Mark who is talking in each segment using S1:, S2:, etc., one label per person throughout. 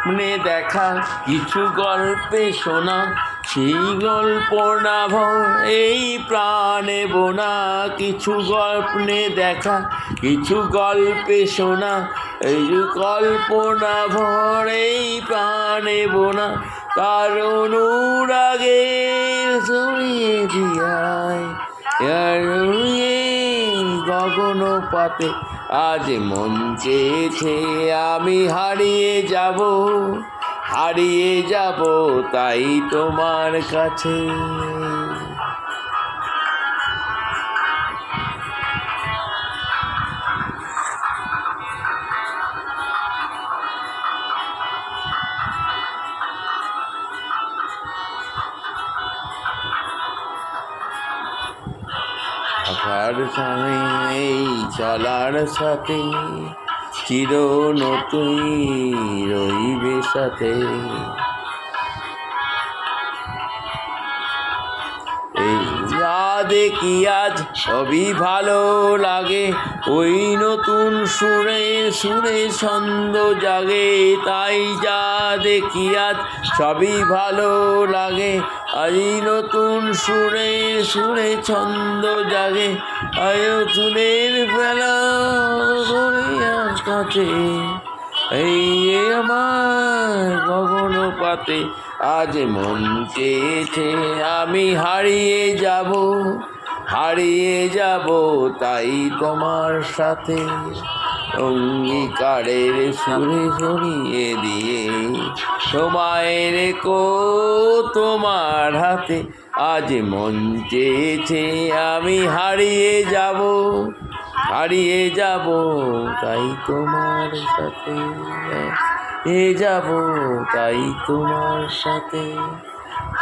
S1: স্বপ্নে দেখা কিছু গল্পে শোনা, সেই গল্প না ভর এই প্রাণে বোনা। কিছু স্বপ্নে দেখা কিছু গল্পে শোনা, এই কল্পনা ভর এই প্রাণে বোনা। তার অনুরাগে ছড়িয়ে দিয়ায় গগন পাতে, আজ মন চেয়েছে আমি হারিয়ে যাব, হারিয়ে যাব তাই তোমার কাছে। থাকার স্বামী এই চলার সাথে, চির নতুন রইবে সাথে। এই যা দেখি আজ সবই ভালো লাগে, ওই নতুন সুরে সুরে ছন্দ জাগে। তাই যা দেখি আজ সবই ভালো লাগে, আজ নতুন সুরে সুরে ছন্দ জাগে। আয়তুনের বেলা কাছে এই আমার গগন পাতে, আজ মন চেয়েছে আমি হারিয়ে যাব, হারিয়ে যাব তাই তোমার সাথে। অঙ্গীকারের সুরে সরিয়ে দিয়ে সময় রেখো তোমার হাতে, আজ মন চেয়েছে আমি হারিয়ে যাব, হারিয়ে যাব তাই তোমার সাথে। যাব তাই তোমার সাথে,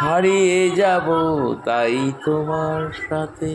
S1: হারিয়ে যাব তাই তোমার সাথে।